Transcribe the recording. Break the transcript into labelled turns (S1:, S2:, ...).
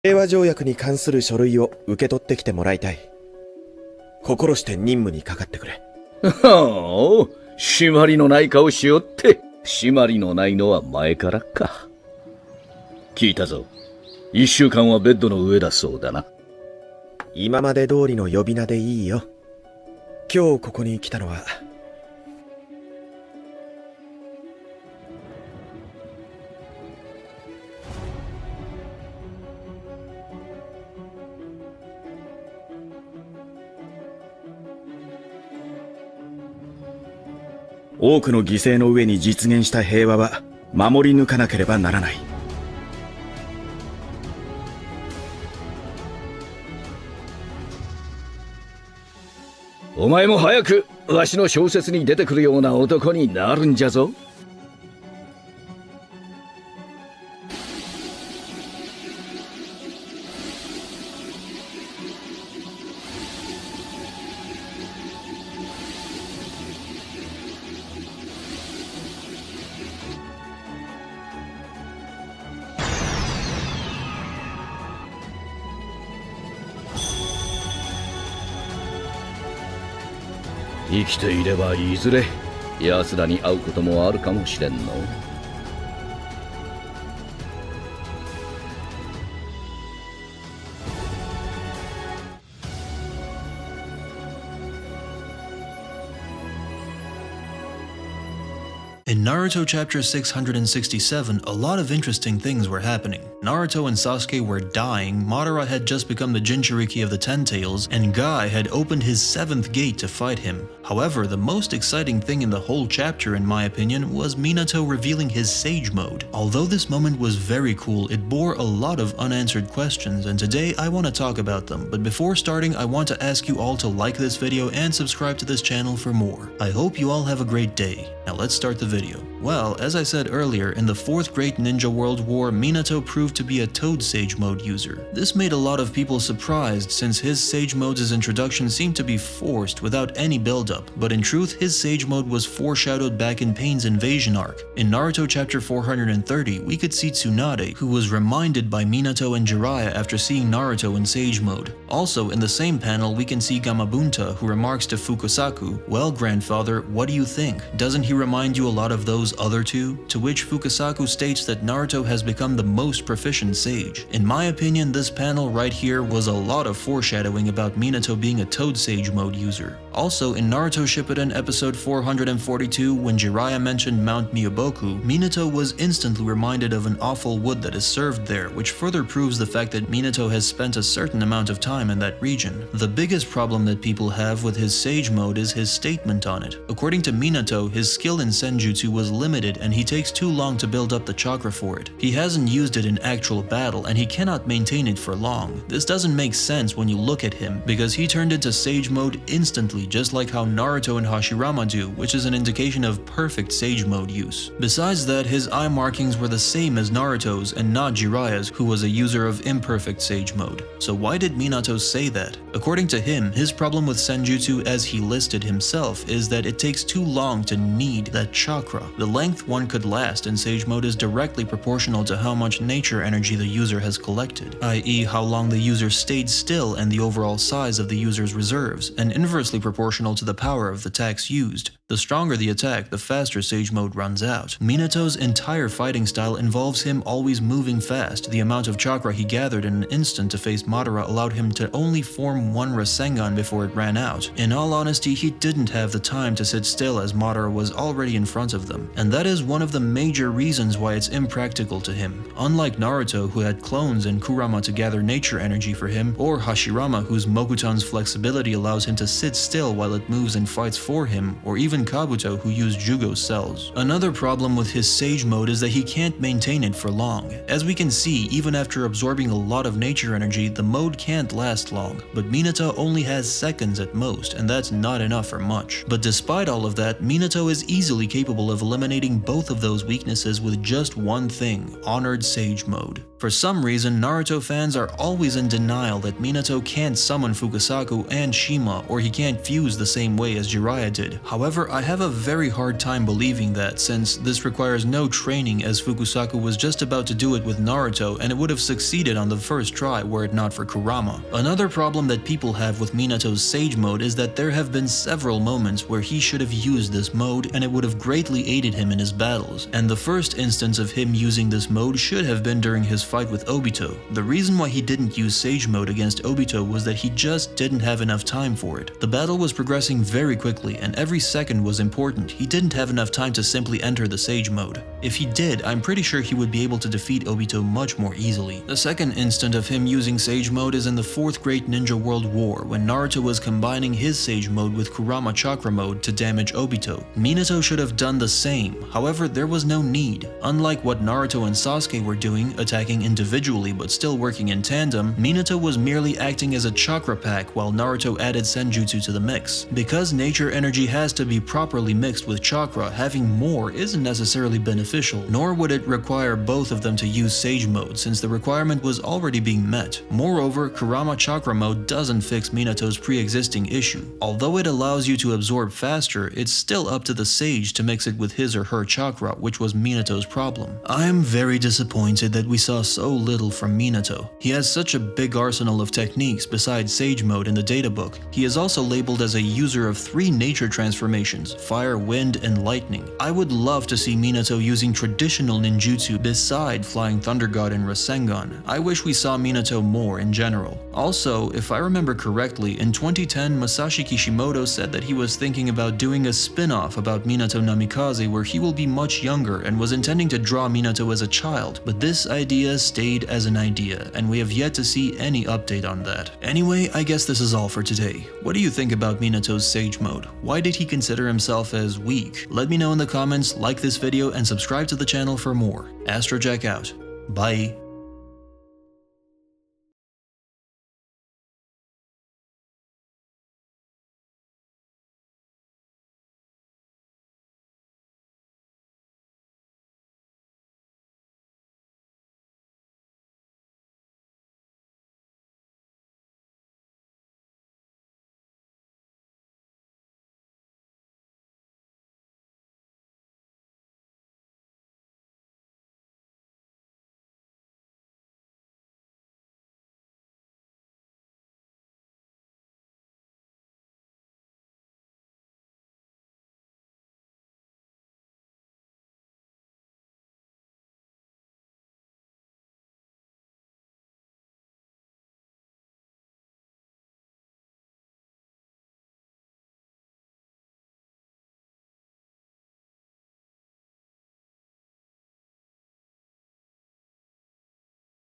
S1: 平和条約に関する書類を受け取ってきてもらいたい。心して任務にかかってくれ。
S2: はあ、締まりのない顔しよって。締まりのないのは前からか。聞いたぞ。1週間はベッドの上だそうだな。
S1: 今まで通りの呼び名でいいよ。今日ここに来たのは、多くの犠牲の上に実現した平和は守り抜かなければならない。
S2: お前も早くわしの小説に出てくるような男になるんじゃぞ。生きていればいずれ奴らに会うこともあるかもしれんの。
S3: In Naruto chapter 667, a lot of interesting things were happening. Naruto and Sasuke were dying, Madara had just become the Jinchuriki of the Ten Tails, and Guy had opened his 7th gate to fight him. However, the most exciting thing in the whole chapter, in my opinion, was Minato revealing his Sage Mode. Although this moment was very cool, it bore a lot of unanswered questions, and today I want to talk about them. But before starting, I want to ask you all to like this video and subscribe to this channel for more. I hope you all have a great day. Now let's start the video. Well, as I said earlier, in the 4th Great Ninja World War, Minato proved to be a Toad Sage Mode user. This made a lot of people surprised since his Sage Mode's introduction seemed to be forced without any build-up, but in truth his Sage Mode was foreshadowed back in Pain's invasion arc. In Naruto chapter 430, we could see Tsunade, who was reminded by Minato and Jiraiya after seeing Naruto in Sage Mode. Also, in the same panel, we can see Gamabunta, who remarks to Fukusaku, "Well, grandfather, what do you think? Doesn't he remind you a lot of those other two?" To which Fukusaku states that Naruto has become the most proficient sage. In my opinion, this panel right here was a lot of foreshadowing about Minato being a Toad Sage Mode user. Also, in Naruto Shippuden episode 442, when Jiraiya mentioned Mount Miyaboku, Minato was instantly reminded of an awful wood that is served there, which further proves the fact that Minato has spent a certain amount of time in that region. The biggest problem that people have with his Sage Mode is his statement on it. According to Minato, his skill in Senjutsu was limited and he takes too long to build up the chakra for it. He hasn't used it in actual battle and he cannot maintain it for long. This doesn't make sense when you look at him, because he turned into Sage Mode instantly, just like how Naruto and Hashirama do, which is an indication of perfect Sage Mode use. Besides that, his eye markings were the same as Naruto's and not Jiraiya's, who was a user of imperfect Sage Mode. So why did Minato say that? According to him, his problem with Senjutsu, as he listed himself, is that it takes too long to knead that chakra. The length one could last in Sage Mode is directly proportional to how much nature energy the user has collected, i.e. how long the user stayed still and the overall size of the user's reserves, and inversely proportional to the power of the attacks used. The stronger the attack, the faster Sage Mode runs out. Minato's entire fighting style involves him always moving fast. The amount of chakra he gathered in an instant to face Madara allowed him to only form one Rasengan before it ran out. In all honesty, he didn't have the time to sit still as Madara was already in front of them, and that is one of the major reasons why it's impractical to him. Unlike Naruto, who had clones and Kurama to gather nature energy for him, or Hashirama, whose Mokutan's flexibility allows him to sit still while it moves and fights for him, or even Kabuto, who used Jugo's cells. Another problem with his Sage Mode is that he can't maintain it for long. As we can see, even after absorbing a lot of nature energy, the mode can't last long, but Minato only has seconds at most, and that's not enough for much. But despite all of that, Minato is easily capable of eliminating both of those weaknesses with just one thing: Honored Sage Mode. For some reason, Naruto fans are always in denial that Minato can't summon Fukasaku and Shima, or he can't fuse the same way as Jiraiya did. However, I have a very hard time believing that, since this requires no training, as Fukasaku was just about to do it with Naruto and it would have succeeded on the first try were it not for Kurama. Another problem that people have with Minato's Sage Mode is that there have been several moments where he should have used this mode and it would have greatly aided him in his battles, and the first instance of him using this mode should have been during his fight with Obito. The reason why he didn't use Sage Mode against Obito was that he just didn't have enough time for it. The battle was progressing very quickly and every second was important. He didn't have enough time to simply enter the Sage Mode. If he did, I'm pretty sure he would be able to defeat Obito much more easily. The second instant of him using Sage Mode is in the 4th Great Ninja World War, when Naruto was combining his Sage Mode with Kurama Chakra Mode to damage Obito. Minato should have done the same, however there was no need. Unlike what Naruto and Sasuke were doing, attacking individually but still working in tandem, Minato was merely acting as a chakra pack while Naruto added Senjutsu to the mix. Because nature energy has to be properly mixed with chakra, having more isn't necessarily beneficial, nor would it require both of them to use Sage Mode since the requirement was already being met. Moreover, Kurama Chakra Mode doesn't fix Minato's pre-existing issue. Although it allows you to absorb faster, it's still up to the sage to mix it with his or her chakra, which was Minato's problem. I am very disappointed that we saw so little from Minato. He has such a big arsenal of techniques besides Sage Mode in the databook. He is also labeled as a user of 3 nature transformations: fire, wind, and lightning. I would love to see Minato using traditional ninjutsu beside Flying Thunder God and Rasengan. I wish we saw Minato more in general. Also, if I remember correctly, in 2010 Masashi Kishimoto said that he was thinking about doing a spin-off about Minato Namikaze where he will be much younger and was intending to draw Minato as a child, but this idea stayed as an idea and we have yet to see any update on that. Anyway, I guess this is all for today. What do you think about Minato's Sage Mode? Why did he consider himself as weak? Let me know in the comments, like this video, and subscribe to the channel for more. Astrojack out. Bye.